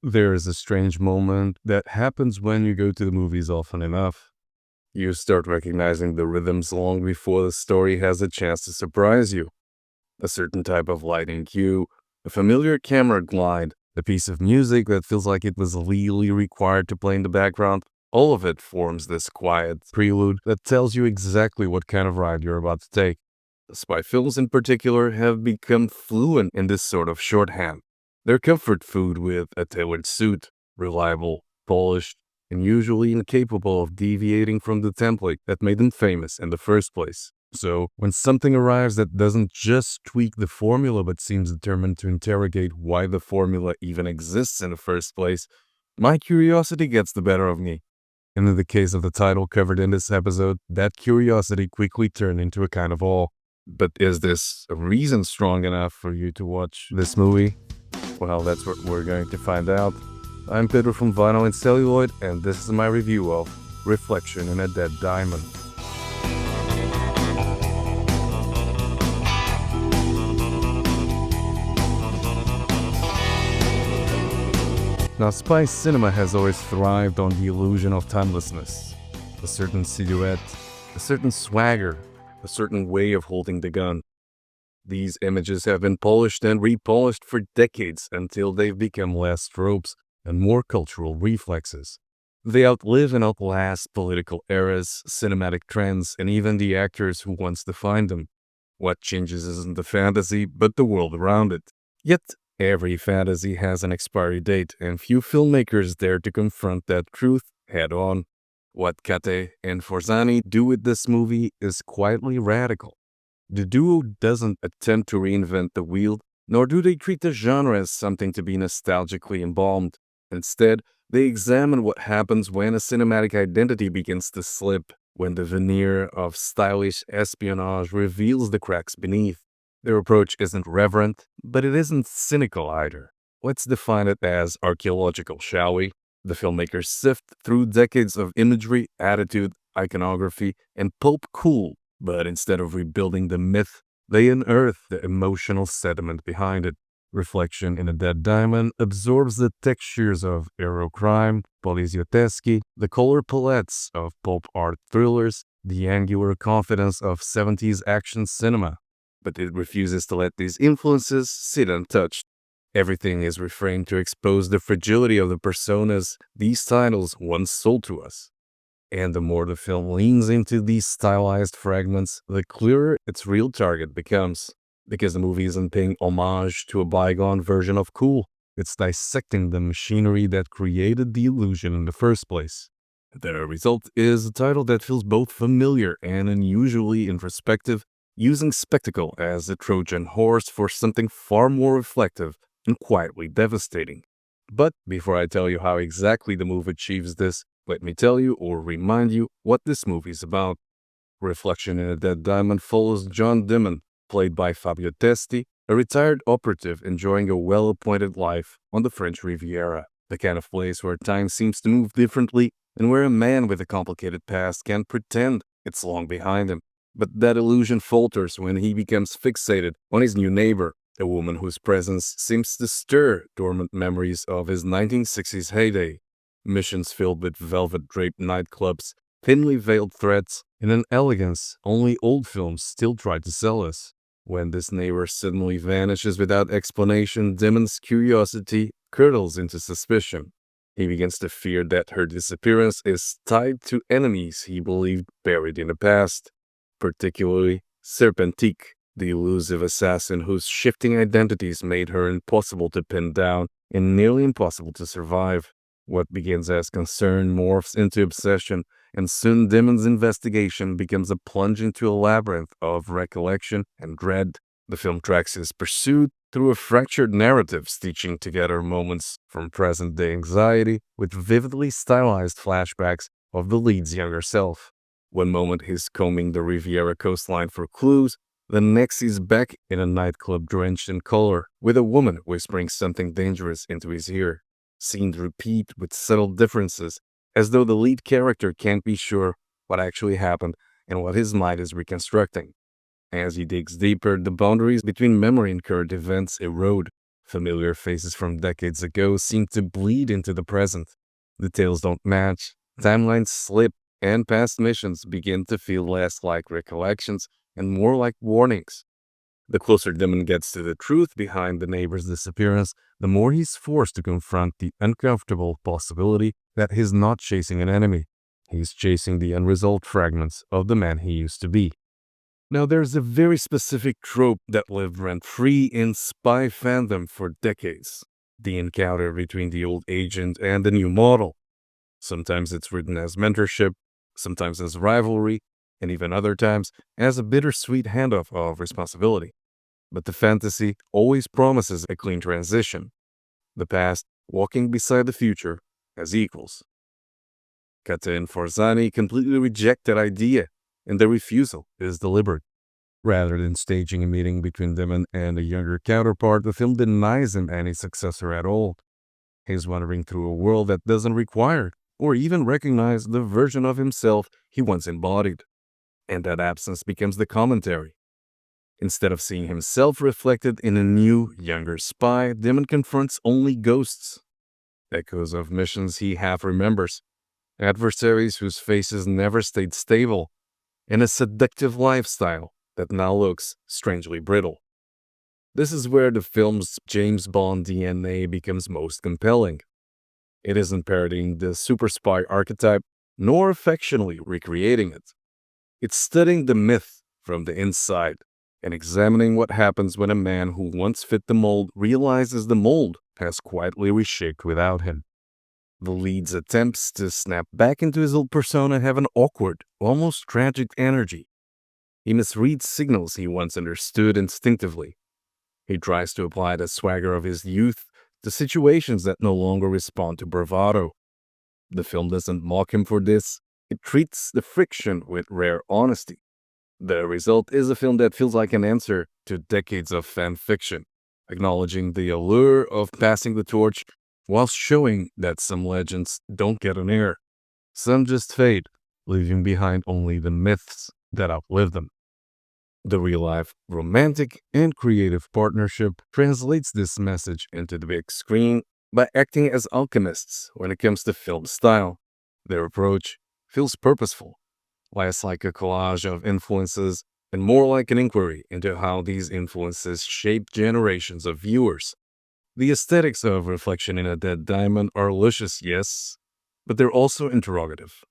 There is a strange moment that happens when you go to the movies often enough. You start recognizing the rhythms long before the story has a chance to surprise you. A certain type of lighting cue, a familiar camera glide, a piece of music that feels like it was legally required to play in the background. All of it forms this quiet prelude that tells you exactly what kind of ride you're about to take. Spy films in particular have become fluent in this sort of shorthand. They're comfort food with a tailored suit, reliable, polished, and usually incapable of deviating from the template that made them famous in the first place. So, when something arrives that doesn't just tweak the formula but seems determined to interrogate why the formula even exists in the first place, my curiosity gets the better of me. And in the case of the title covered in this episode, that curiosity quickly turned into a kind of awe. But is this a reason strong enough for you to watch this movie? Well, that's what we're going to find out. I'm Pedro from Vinyl N Celluloid, and this is my review of Reflection in a Dead Diamond. Now, spy cinema has always thrived on the illusion of timelessness. A certain silhouette, a certain swagger, a certain way of holding the gun. These images have been polished and repolished for decades until they've become less tropes and more cultural reflexes. They outlive and outlast political eras, cinematic trends, and even the actors who once defined them. What changes isn't the fantasy, but the world around it. Yet, every fantasy has an expiry date, and few filmmakers dare to confront that truth head on. What Kate and Forzani do with this movie is quietly radical. The duo doesn't attempt to reinvent the wheel, nor do they treat the genre as something to be nostalgically embalmed. Instead, they examine what happens when a cinematic identity begins to slip, when the veneer of stylish espionage reveals the cracks beneath. Their approach isn't reverent, but it isn't cynical either. Let's define it as archaeological, shall we? The filmmakers sift through decades of imagery, attitude, iconography, and pulp cool, but instead of rebuilding the myth, they unearth the emotional sediment behind it. Reflection in a Dead Diamond absorbs the textures of Aerocrime, Polizioteschi, the color palettes of pulp art thrillers, the angular confidence of 70s action cinema. But it refuses to let these influences sit untouched. Everything is reframed to expose the fragility of the personas these titles once sold to us. And the more the film leans into these stylized fragments, the clearer its real target becomes. Because the movie isn't paying homage to a bygone version of cool, it's dissecting the machinery that created the illusion in the first place. The result is a title that feels both familiar and unusually introspective, using spectacle as a Trojan horse for something far more reflective and quietly devastating. But before I tell you how exactly the movie achieves this, let me tell you or remind you what this movie is about. Reflection in a Dead Diamond follows John Dimon, played by Fabio Testi, a retired operative enjoying a well-appointed life on the French Riviera, the kind of place where time seems to move differently and where a man with a complicated past can pretend it's long behind him. But that illusion falters when he becomes fixated on his new neighbor, a woman whose presence seems to stir dormant memories of his 1960s heyday. Missions filled with velvet-draped nightclubs, thinly veiled threats, and an elegance only old films still try to sell us. When this neighbor suddenly vanishes without explanation, Dimon's curiosity curdles into suspicion. He begins to fear that her disappearance is tied to enemies he believed buried in the past, particularly Serpentique, the elusive assassin whose shifting identities made her impossible to pin down and nearly impossible to survive. What begins as concern morphs into obsession, and soon Dimon's investigation becomes a plunge into a labyrinth of recollection and dread. The film tracks his pursuit through a fractured narrative, stitching together moments from present-day anxiety with vividly stylized flashbacks of the lead's younger self. One moment he's combing the Riviera coastline for clues, the next he's back in a nightclub drenched in color, with a woman whispering something dangerous into his ear. Scenes repeat with subtle differences, as though the lead character can't be sure what actually happened and what his mind is reconstructing. As he digs deeper, the boundaries between memory and current events erode, Familiar faces from decades ago seem to bleed into the present. Details don't match, timelines slip, and past missions begin to feel less like recollections and more like warnings. The closer Demon gets to the truth behind the neighbor's disappearance, the more he's forced to confront the uncomfortable possibility that he's not chasing an enemy. He's chasing the unresolved fragments of the man he used to be. Now, there's a very specific trope that lived rent-free in spy fandom for decades. The encounter between the old agent and the new model. Sometimes it's written as mentorship, sometimes as rivalry, and even other times as a bittersweet handoff of responsibility. But the fantasy always promises a clean transition. The past walking beside the future as equals. Kata and Forzani completely reject that idea, and their refusal is deliberate. Rather than staging a meeting between Demon and a younger counterpart, the film denies him any successor at all. He's wandering through a world that doesn't require or even recognize the version of himself he once embodied. And that absence becomes the commentary. Instead of seeing himself reflected in a new, younger spy, Demon confronts only ghosts, echoes of missions he half remembers, adversaries whose faces never stayed stable, and a seductive lifestyle that now looks strangely brittle. This is where the film's James Bond DNA becomes most compelling. It isn't parodying the super spy archetype, nor affectionately recreating it. It's studying the myth from the inside and examining what happens when a man who once fit the mold realizes the mold has quietly reshaped without him. The lead's attempts to snap back into his old persona have an awkward, almost tragic energy. He misreads signals he once understood instinctively. He tries to apply the swagger of his youth to situations that no longer respond to bravado. The film doesn't mock him for this. It treats the friction with rare honesty. The result is a film that feels like an answer to decades of fan fiction, acknowledging the allure of passing the torch while showing that some legends don't get an heir. Some just fade, leaving behind only the myths that outlive them. The real-life romantic and creative partnership translates this message into the big screen by acting as alchemists when it comes to film style. Their approach feels purposeful, less like a collage of influences and more like an inquiry into how these influences shape generations of viewers. The aesthetics of Reflection in a Dead Diamond are luscious, yes, but they're also interrogative.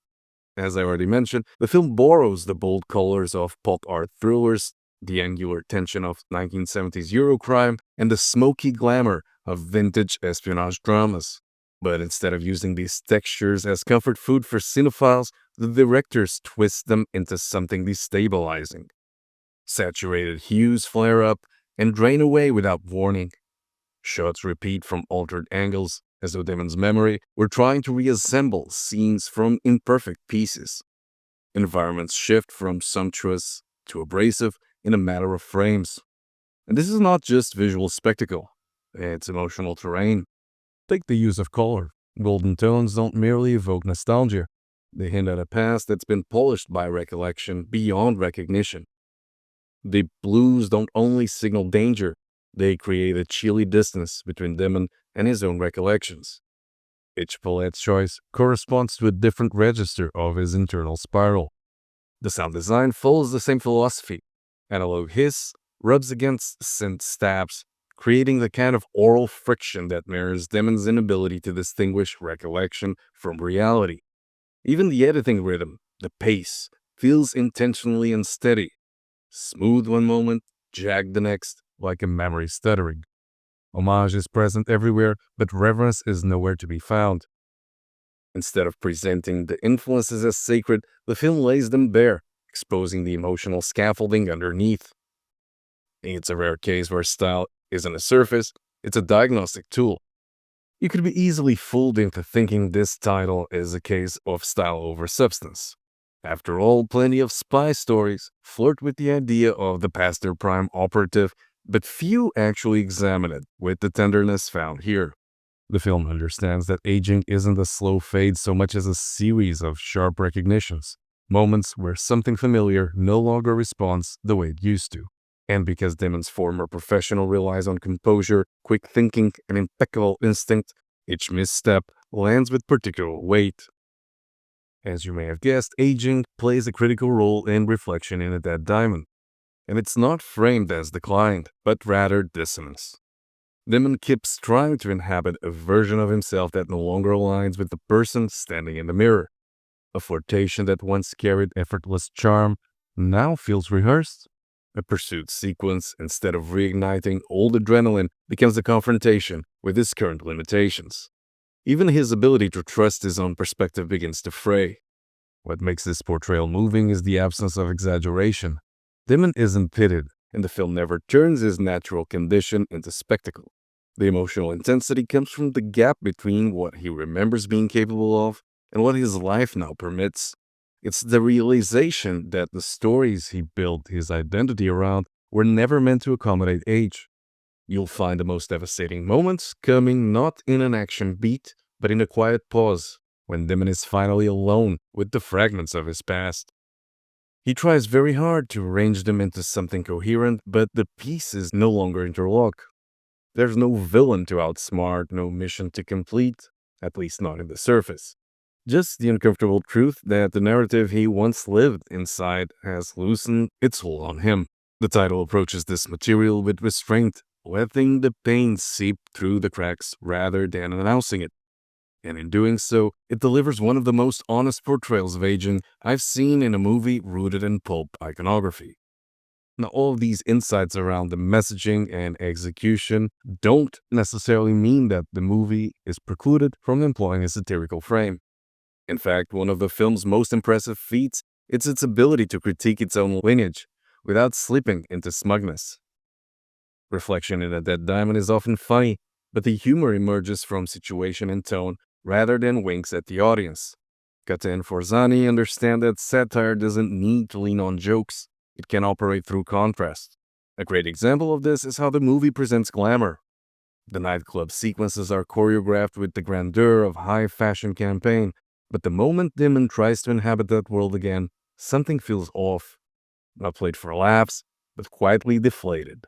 As I already mentioned, the film borrows the bold colors of pop art thrillers, the angular tension of 1970s Eurocrime, and the smoky glamour of vintage espionage dramas. But instead of using these textures as comfort food for cinephiles, the directors twist them into something destabilizing. Saturated hues flare up and drain away without warning. Shots repeat from altered angles, as though Demon's memory were trying to reassemble scenes from imperfect pieces. Environments shift from sumptuous to abrasive in a matter of frames. And this is not just visual spectacle, it's emotional terrain. Take the use of color. Golden tones don't merely evoke nostalgia. They hint at a past that's been polished by recollection beyond recognition. The blues don't only signal danger, they create a chilly distance between Demon and his own recollections. Each palette's choice corresponds to a different register of his internal spiral. The sound design follows the same philosophy. Analog hiss rubs against synth stabs, creating the kind of oral friction that mirrors Demon's inability to distinguish recollection from reality. Even the editing rhythm, the pace, feels intentionally unsteady. Smooth one moment, jagged the next, like a memory stuttering. Homage is present everywhere, but reverence is nowhere to be found. Instead of presenting the influences as sacred, the film lays them bare, exposing the emotional scaffolding underneath. It's a rare case where style isn't a surface, it's a diagnostic tool. You could be easily fooled into thinking this title is a case of style over substance. After all, plenty of spy stories flirt with the idea of the past their prime operative, but few actually examine it with the tenderness found here. The film understands that aging isn't a slow fade so much as a series of sharp recognitions, moments where something familiar no longer responds the way it used to. And because Damon's former professional relies on composure, quick thinking, and impeccable instinct, each misstep lands with particular weight. As you may have guessed, aging plays a critical role in reflection in A Dead Diamond, and it's not framed as decline, but rather dissonance. Damon keeps trying to inhabit a version of himself that no longer aligns with the person standing in the mirror. A flirtation that once carried effortless charm now feels rehearsed. A pursuit sequence, instead of reigniting old adrenaline, becomes a confrontation with his current limitations. Even his ability to trust his own perspective begins to fray. What makes this portrayal moving is the absence of exaggeration. Damon isn't pitted, and the film never turns his natural condition into spectacle. The emotional intensity comes from the gap between what he remembers being capable of and what his life now permits. It's the realization that the stories he built his identity around were never meant to accommodate age. You'll find the most devastating moments coming not in an action beat, but in a quiet pause, when Damon is finally alone with the fragments of his past. He tries very hard to arrange them into something coherent, but the pieces no longer interlock. There's no villain to outsmart, no mission to complete, at least not in the surface. Just the uncomfortable truth that the narrative he once lived inside has loosened its hold on him. The title approaches this material with restraint, letting the pain seep through the cracks rather than announcing it. And in doing so, it delivers one of the most honest portrayals of aging I've seen in a movie rooted in pulp iconography. Now, all of these insights around the messaging and execution don't necessarily mean that the movie is precluded from employing a satirical frame. In fact, one of the film's most impressive feats is its ability to critique its own lineage without slipping into smugness. Reflection in A Dead Diamond is often funny, but the humor emerges from situation and tone rather than winks at the audience. Kata and Forzani understand that satire doesn't need to lean on jokes. It can operate through contrast. A great example of this is how the movie presents glamour. The nightclub sequences are choreographed with the grandeur of high-fashion campaign, but the moment Damon tries to inhabit that world again, something feels off. Not played for laughs, but quietly deflated.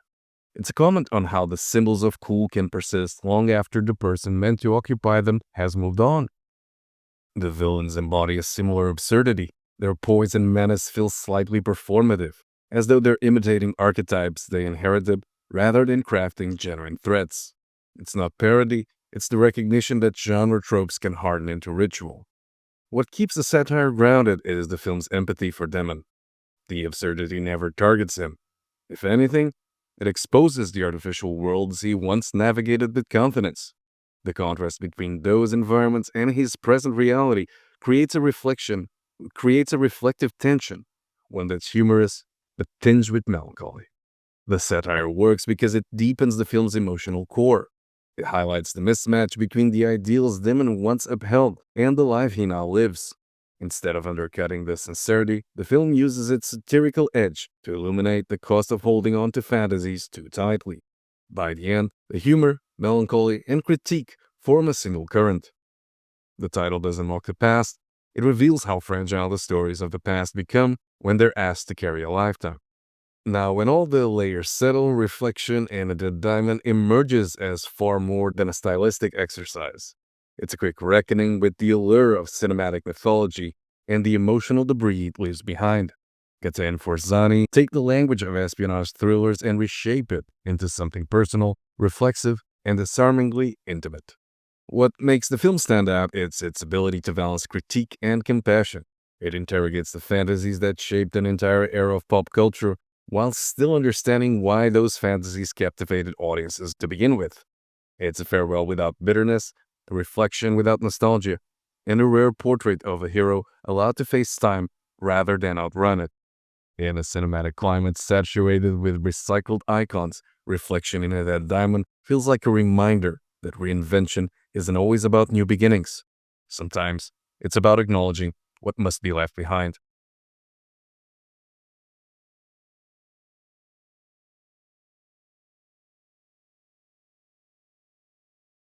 It's a comment on how the symbols of cool can persist long after the person meant to occupy them has moved on. The villains embody a similar absurdity. Their poise and menace feel slightly performative, as though they're imitating archetypes they inherited rather than crafting genuine threats. It's not parody, it's the recognition that genre tropes can harden into ritual. What keeps the satire grounded is the film's empathy for Damon. The absurdity never targets him. If anything, it exposes the artificial worlds he once navigated with confidence. The contrast between those environments and his present reality creates a reflective tension, one that's humorous but tinged with melancholy. The satire works because it deepens the film's emotional core. It highlights the mismatch between the ideals Damon once upheld and the life he now lives. Instead of undercutting the sincerity, the film uses its satirical edge to illuminate the cost of holding on to fantasies too tightly. By the end, the humor, melancholy, and critique form a single current. The title doesn't mock the past, it reveals how fragile the stories of the past become when they're asked to carry a lifetime. Now, when all the layers settle, Reflection in A Dead Diamond emerges as far more than a stylistic exercise. It's a quick reckoning with the allure of cinematic mythology and the emotional debris it leaves behind. Kata and Forzani take the language of espionage thrillers and reshape it into something personal, reflexive, and disarmingly intimate. What makes the film stand out is its ability to balance critique and compassion. It interrogates the fantasies that shaped an entire era of pop culture, while still understanding why those fantasies captivated audiences to begin with. It's a farewell without bitterness, a reflection without nostalgia, and a rare portrait of a hero allowed to face time rather than outrun it. In a cinematic climate saturated with recycled icons, Reflection in A Dead Diamond feels like a reminder that reinvention isn't always about new beginnings. Sometimes it's about acknowledging what must be left behind.